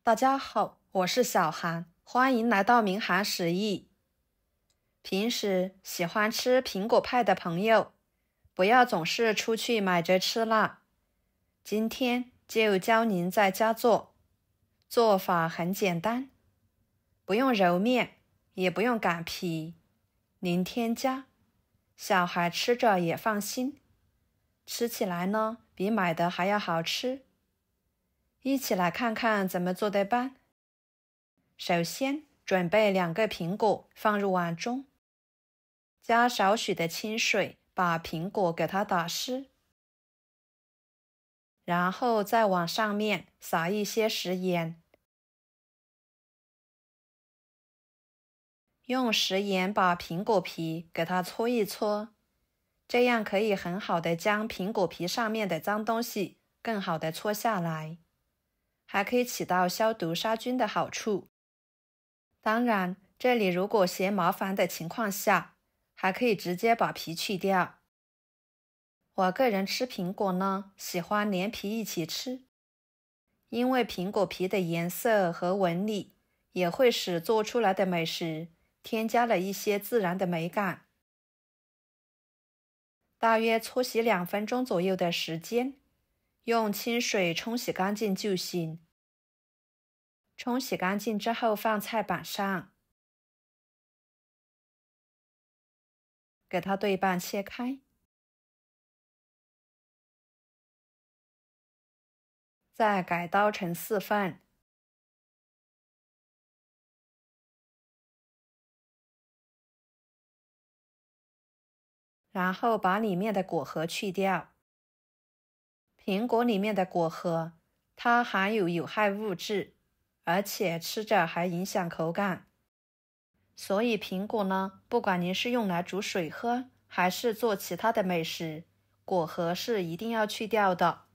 大家好，我是小韩，欢迎来到明涵食艺。平时喜欢吃苹果派的朋友，不要总是出去买着吃啦。今天就教您在家做，做法很简单，不用揉面，也不用擀皮，零添加，小孩吃着也放心，吃起来呢比买的还要好吃。一起来看看怎么做的吧。首先，准备2个苹果放入碗中，加少许的清水把苹果给它打湿，然后再往上面撒一些食盐，用食盐把苹果皮给它搓一搓，这样可以很好的将苹果皮上面的脏东西更好的搓下来，还可以起到消毒杀菌的好处。当然，这里如果嫌麻烦的情况下，还可以直接把皮去掉。我个人吃苹果呢，喜欢连皮一起吃，因为苹果皮的颜色和纹理也会使做出来的美食添加了一些自然的美感。大约搓洗2分钟左右的时间，用清水冲洗干净就行。冲洗干净之后放菜板上，给它对半切开，再改刀成4份，然后把里面的果核去掉。苹果里面的果核，它含有害物质，而且吃着还影响口感。所以苹果呢，不管您是用来煮水喝，还是做其他的美食，果核是一定要去掉的。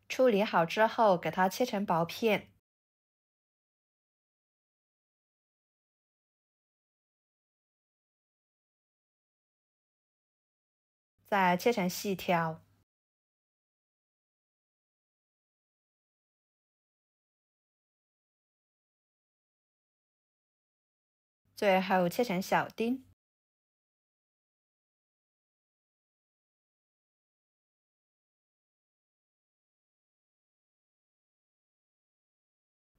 处理好之后，给它切成薄片，再切成细条。最后切成小丁，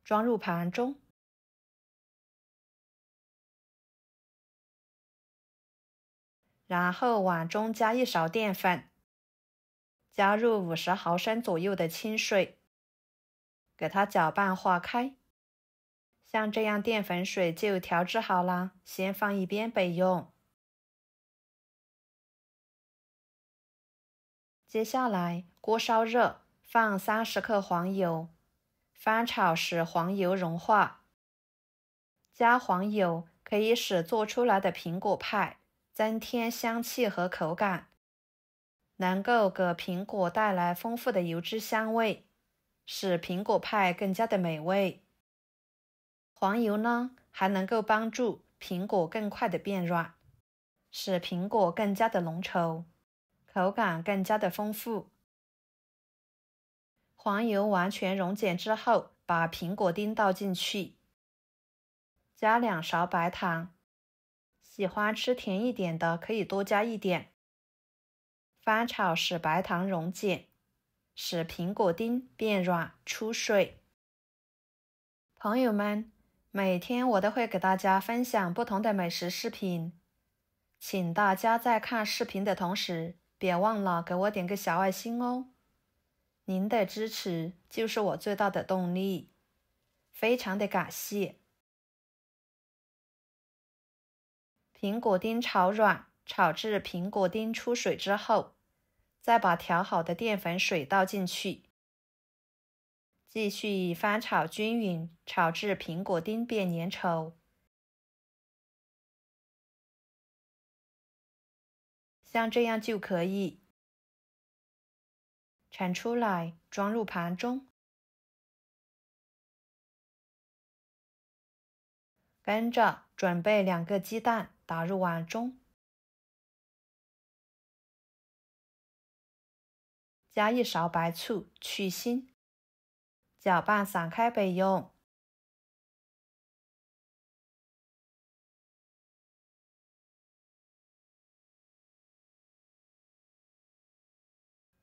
装入盘中。然后碗中加1勺淀粉，加入50毫升左右的清水，给它搅拌化开。像这样淀粉水就调制好啦，先放一边备用。接下来锅烧热，放30克黄油，翻炒使黄油融化。加黄油可以使做出来的苹果派增添香气和口感，能够给苹果带来丰富的油脂香味，使苹果派更加的美味。黄油呢，还能够帮助苹果更快的变软，使苹果更加的浓稠，口感更加的丰富。黄油完全溶解之后，把苹果丁倒进去，加2勺白糖，喜欢吃甜一点的可以多加一点。翻炒使白糖溶解，使苹果丁变软出水。朋友们，每天我都会给大家分享不同的美食视频，请大家在看视频的同时，别忘了给我点个小爱心哦。您的支持就是我最大的动力，非常的感谢。苹果丁炒软，炒至苹果丁出水之后，再把调好的淀粉水倒进去，继续翻炒均匀，炒至苹果丁变粘稠。像这样就可以。盛出来，装入盘中。跟着准备2个鸡蛋，打入碗中，加1勺白醋去腥，搅拌散开备用。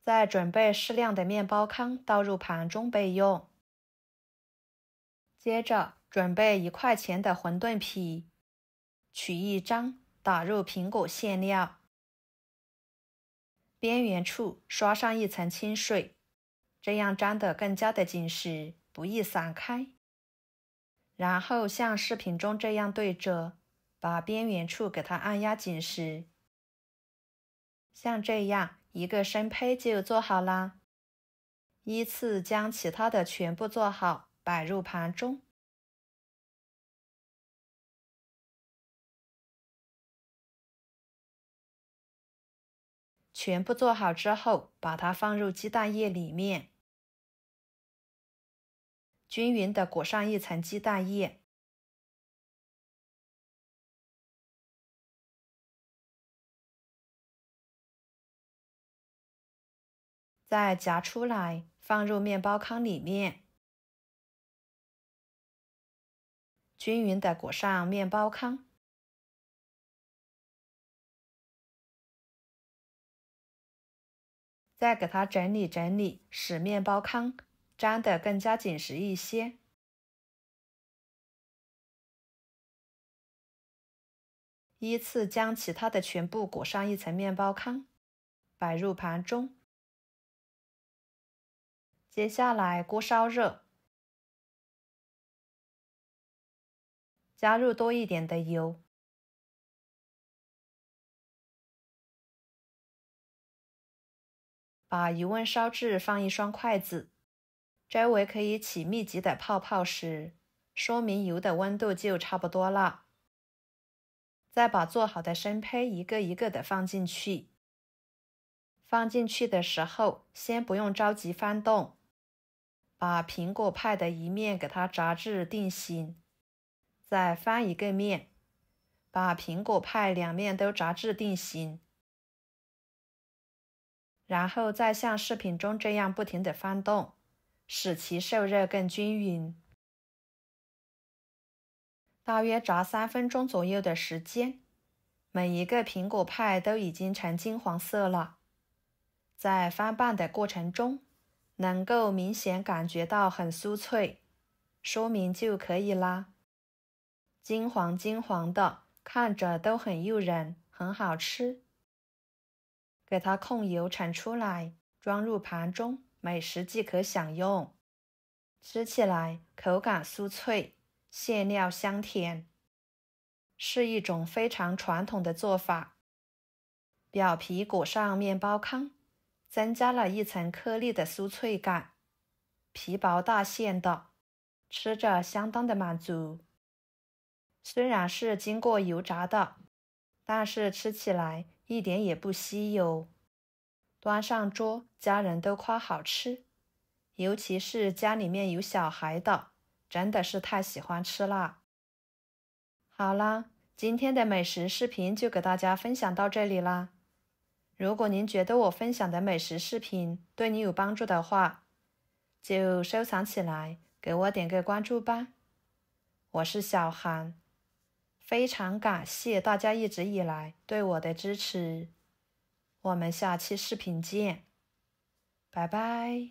再准备适量的面包糠倒入盘中备用。接着准备1块钱的馄饨皮，取一张打入苹果馅料，边缘处刷上一层清水，这样粘得更加的紧实，不易散开。然后像视频中这样对折，把边缘处给它按压紧实。像这样一个生胚就做好啦。依次将其他的全部做好，摆入盘中。全部做好之后，把它放入鸡蛋液里面，均匀地裹上一层鸡蛋液。再夹出来，放入面包糠里面，均匀地裹上面包糠。再给它整理整理，使面包糠粘得更加紧实一些。依次将其他的全部裹上一层面包糠，摆入盘中。接下来锅烧热，加入多一点的油，把油温烧至放一双筷子，周围可以起密集的泡泡时，说明油的温度就差不多了。再把做好的生胚一个一个的放进去。放进去的时候，先不用着急翻动，把苹果派的一面给它炸至定型，再翻一个面，把苹果派两面都炸至定型，然后再像视频中这样不停地翻动，使其受热更均匀。大约炸3分钟左右的时间，每一个苹果派都已经呈金黄色了。在翻拌的过程中，能够明显感觉到很酥脆，说明就可以啦。金黄金黄的，看着都很诱人，很好吃。给它控油盛出来，装入盘中，美食即可享用。吃起来口感酥脆，馅料香甜，是一种非常传统的做法。表皮裹上面包糠，增加了一层颗粒的酥脆感，皮薄大馅的，吃着相当的满足。虽然是经过油炸的，但是吃起来一点也不吸油。端上桌，家人都夸好吃，尤其是家里面有小孩的，真的是太喜欢吃啦。好啦，今天的美食视频就给大家分享到这里啦。如果您觉得我分享的美食视频对你有帮助的话，就收藏起来，给我点个关注吧。我是小韩，非常感谢大家一直以来对我的支持。我们下期视频见，拜拜。